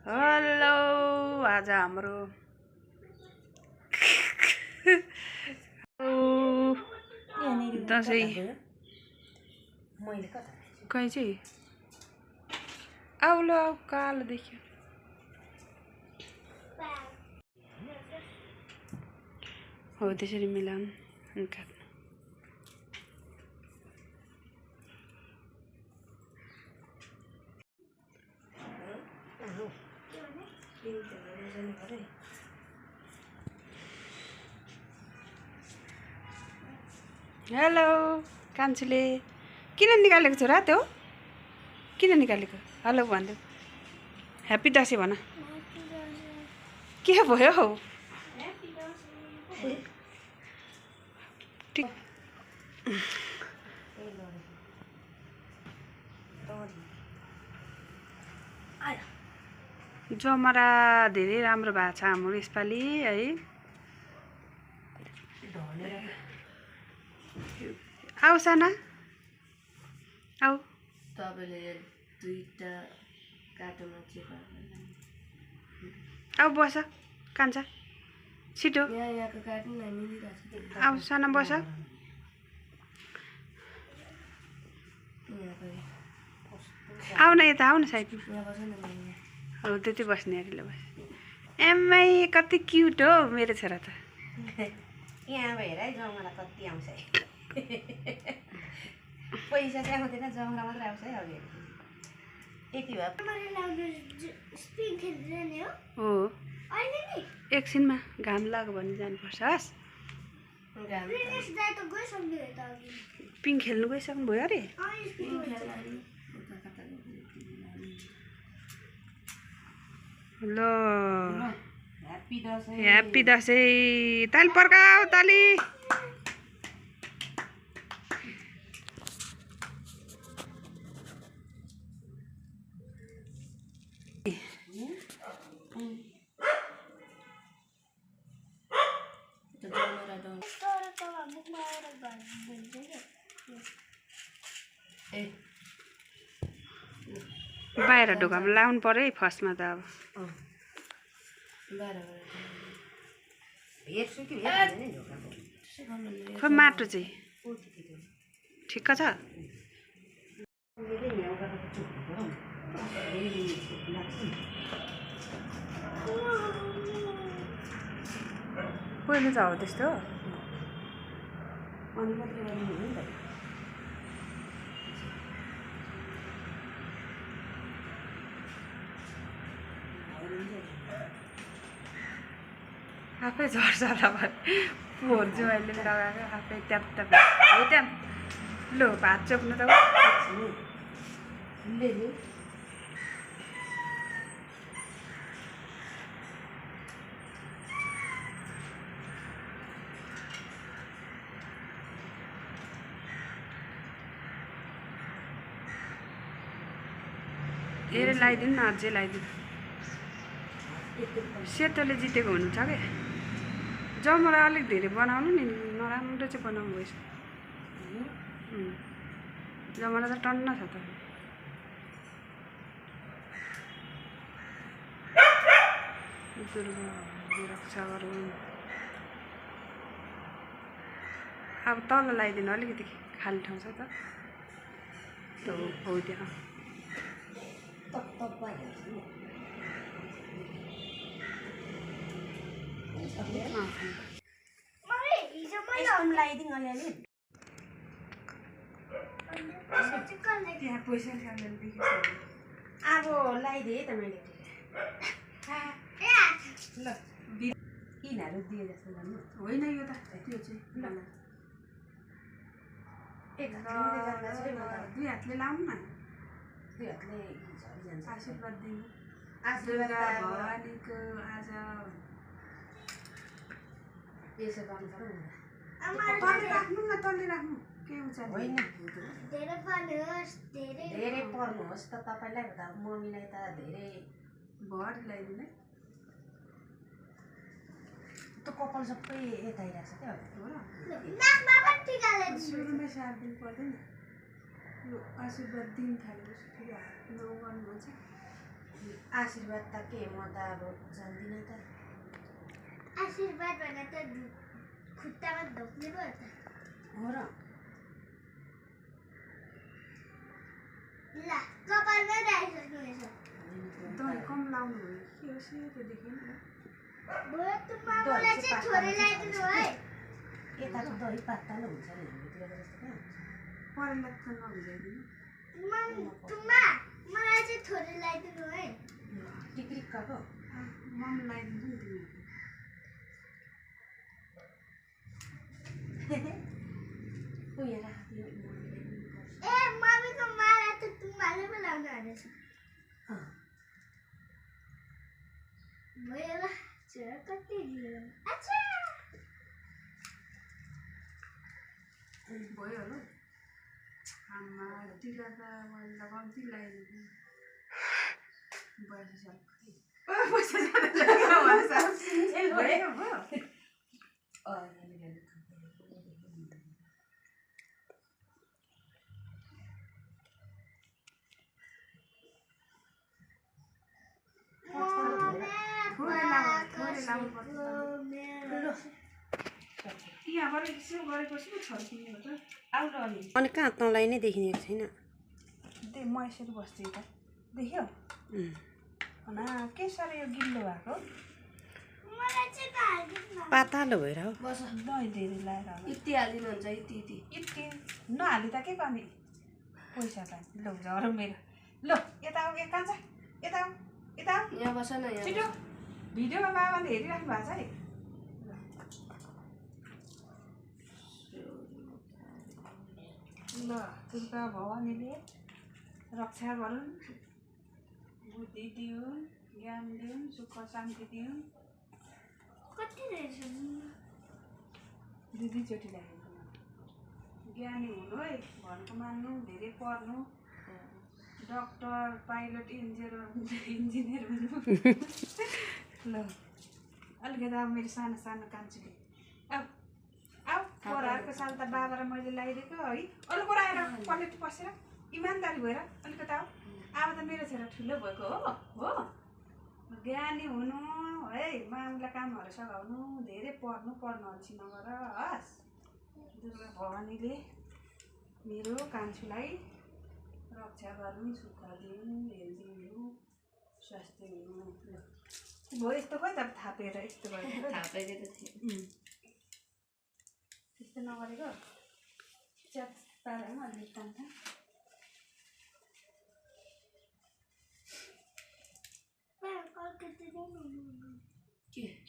hello आज हाम्रो दसैँ कहीँ चाहिँ आउलो आऊ कालो देखियो हो त्यसरी मिलाउनु काट्नु हेलो कान्छीले किन निकालेको छ रात हो किन निकालेको हेलो भन्दै ह्याप्पी दसैँ भन के भयो हौ ठीक जमरा धेरै राम्रो भएको छ हाम्रो यसपालि है आऊ साना आऊ तपाईँले दुईटा काटोमा चिपा आऊ बस कान्छा छिटो यहाँको काट्नु न मिलिरहेको छ आऊ साना बस आऊ न यता आऊ न साइडमा यहाँ बस्नु न हो त्यति बस्ने अरे बस एमआई कति क्युट हो मेरो छोरा त यहाँ भएर है जमरा कति आउँछ है पैसा चाहिँ आउँदैन जमरा मात्रै आउँछ है अघि यति हो एकछिनमा घाम लाग्यो भने जानुपर्छ हस् पिङ खेल्नु गइसक्नु भयो अरे ल ह्याप्पी दसैँ ताली पर्काऊ ताली बाहिर ढोकामा लाउनु पर्यो है फर्स्टमा त अब खै माटो चाहिँ ठिक्क छ पहिले त हो त्यस्तो आफै झर्छ होला भयो पोहोर चाहिँ अहिले लगाएको आफै ट्याप ट्याप हो त्यहाँ लो भात चोप्नु त धेरै लगाइदिनु न अझै लगाइदिनु सेतोले जितेको हुनु छ क्या जमरा अलिक धेरै बनाउनु नि नराम्रो चाहिँ बनाउनु भएछ जमरा त टन्न छ त दुर्गा रक्षा गरौँ अब तल लगाइदिनु अलिकति खाली ठाउँ छ त हो त्यहाँ त्यहाँ पैसा अब लगाइदिएँ त मैले ल किनहरू दिए जस्तो गर्नु होइन यो त त्यो चाहिँ दुई हातले लाउनु न दुई हातले झरिजान्छ आशीर्वाद दिनु आशीर्वाद भवानीको आज यसो गर्नु पर्यो तले राख्नु न तले राख्नु के हुन्छ होइन धेरै पर्नुहोस् त तपाईँलाई त मम्मीलाई त धेरै भर ल्याइदिनु त कपाल सबै यता आइरहेको छ क्या हो र सुरुमै साथ दिनु पर्दैन यो आशीर्वाद दिन थालेपछि फेरि नगर्नु भन्छ आशीर्वाद त के म त अब जान्दिनँ त आशीर्वाद भने त खुट्टामा धोक्ने पो हो त हो र ल कपालमै राखिसक्नुहुनेछ दही कम लाउनु भयो के हो सेतो देखेन भयो तुमा मलाई चाहिँ छोरी ल्याइदिनु है यता त दही पातलो हुन्छ नि हामीतिर जस्तो कहाँ हुन्छ परेला त नभिजाइदिनु तुमा मलाई चाहिँ छोरी ल्याइदिनु है टिक्रिक्काको मम लगाइदिन्छु नि तिमी उयो राख्यो ए मम्मीको माला त तुमाले पो लाउनु हालेछ भयो ल छोरा कति दियो अच्छा भयो ल आमा टिका त मैले त कम्ती लगाइदिन्छु पैसा भयो यहाँबाट यसो गरेपछि पो छर्किने हो त आउनु अनि कहाँ तँलाई नै देखिनेको छैन त्यही म यसरी बस्छु यता देख्यो हना के साह्रो यो गिल्लो भएको मलाई चाहिँ हाल्दिनु पातलो भएर हो बस दही धेरै लगाएर होला यति हालिदिनुहुन्छ यति यति नहाली त के गर्ने पैसा पाएँ ल झरौँ मेरो ल यता आऊ एक कान्छ यता आऊ यता आऊ यहाँ बस न यहाँ छिटो भिडियोमा बाबाले हेरिराख्नु भएको छ है ल दुर्गा भवानीले रक्षा गरून् बुद्धि दिउन् ज्ञान दिउन् सुख शान्ति दिउन् कति रहेछ दुईचोटि राखेको ज्ञानी हुनु है भनेको मान्नु धेरै पढ्नु डक्टर पाइलट इन्जिनियर हुनु ल अलिकति अब मेरो सानो सानो कान्छीले अब अब पोराहरूको साल त बाबा र मैले लगाइदिएको है अरू कुरा आएर पलेटी पसेर इमान्दारी भएर अलिकति अब त मेरो छोरा ठुलो भएको हो ज्ञानी हुनु है मामुला कामहरू सघाउनु धेरै पढ्नु अल्छी नगर हस् दुर्गा भवानीले मेरो कान्छीलाई रक्षा गर्नु सुख दिउँ हेल्दी हुनु स्वास्थ्य हुनु भयो यस्तो खोइ त थापेर यस्तो गरेको थापेको त थियो त्यस्तो नगरेको च्याप पारेर अलिक तान्छ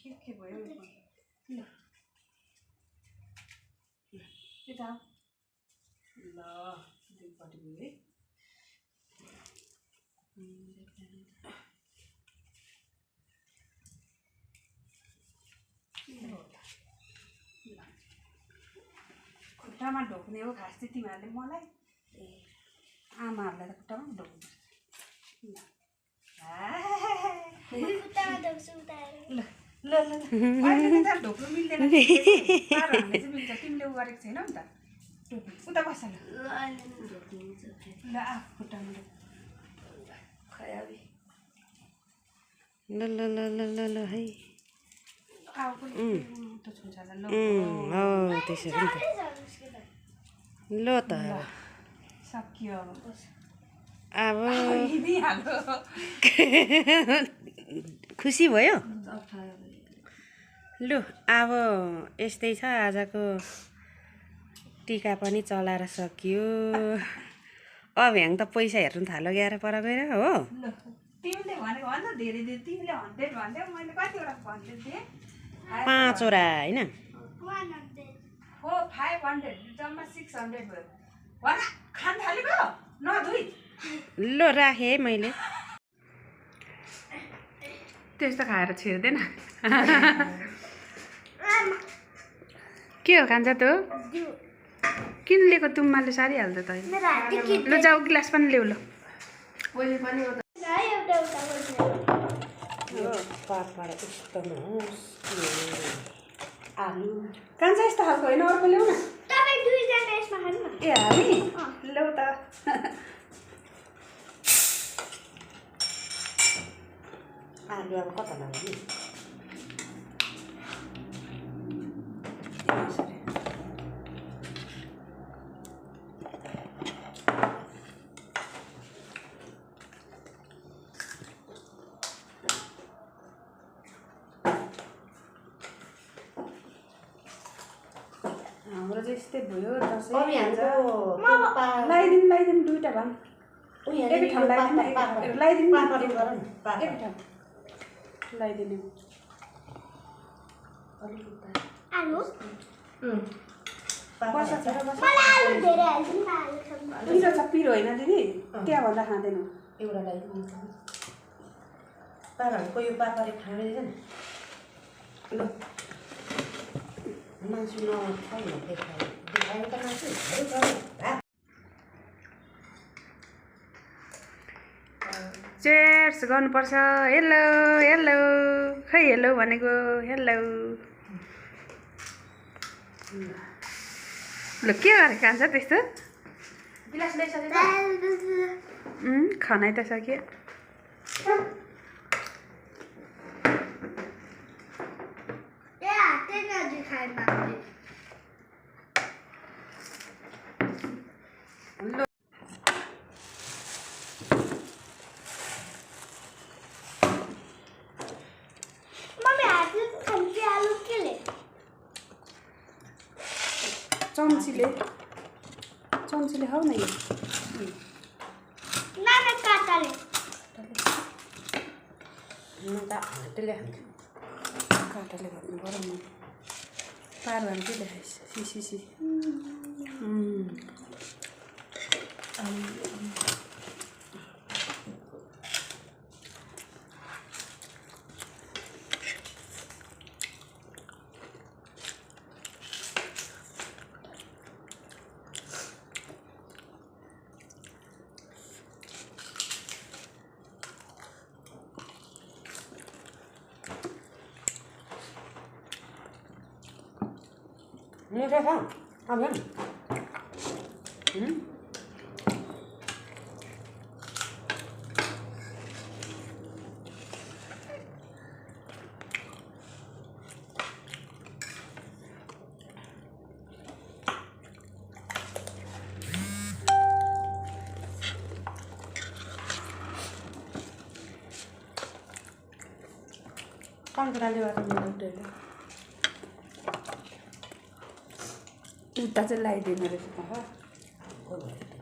के भयो ल यता ल दुईपट्टि भयो है खुट्टामा ढोक्ने हो खास चाहिँ तिमीहरूले मलाई आमाहरूलाई त खुट्टामा ढोक्नु खुट्टामा धोक्छु उताएर ल ल ल अहिले त ढोक्नु मिल्दैन हामीले चाहिँ मिल्छ तिमीले उ गरेको छैनौ नि त उता बस ल ल आफ खुट्टामा खयाबी ल ल ल ल ल ल है आउको त छुन्छ ल हो त्यसरी नि त ल त सकियो अब हिँडिहाल्यो खुसी भयो लु अब यस्तै छ आजको टिका पनि चलाएर सकियो अब ह्याङ त पैसा हेर्नु थाल्यो 11 पर गएर हो ल तिमीले भनेको भन धेरै धेरै तिमीले 100 भन्थ्यौ मैले कतिवटा भन्दै थिएँ 5 वटा हैन 100 हो 500 जम्मा 600 भयो भन खान थालेको नधुई ल राखेँ है मैले त्यस्तो खाएर छिर्दैन के हो खान्छ त किन लिएको तुम्माले सारिहाल्छ त मेरो हात ल जाऊ गिलास पनि ल्याऊ ल पहिले पनि एउटा यो पापड यस्तो नहोस् आलु कान्छ यस्तो खालको होइन अर्को ल्याऊ न तपाईँ दुईजना यसमा खानु न ए हामी ल्याऊ त आलु अब कता लाग्यो हाम्रो चाहिँ यस्तै भयो दसैँ लगाइदिनु लगाइदिनु दुईवटा भन् एकै ठाउँ लगाइदिनु लगाइदिनु आलु बस छ र बस मलाई आलु धेरै हाल्दिनु न आलु खानु पिरो छ पिरो होइन दिदी त्यहाँभन्दा खाँदैनौ एउटा लगाइदिनु पापाहरूको यो पापाले खाँदै छ नि ल मासु नखाइ देखायो त मासु चेयर्स गर्नुपर्छ हेलो हेलो खै हेलो भनेको हेलो ल के गरेर खान्छ त्यस्तो गिलास ल्याइसकेको खानै त सक्यो ए हातै नजिक खाइ बाबु मम्मी हातले खान्छ आलु केले चम्चीले खाऊ न यो नाना काटाले म त हातले खान्छु काँटाले भन्नु पऱ्यो नि पार भने के देखाइस् सिसी मिठो छ अब काँक्राले गर्दा मिठो उता चाहिँ लगाइदिनु रहेछ त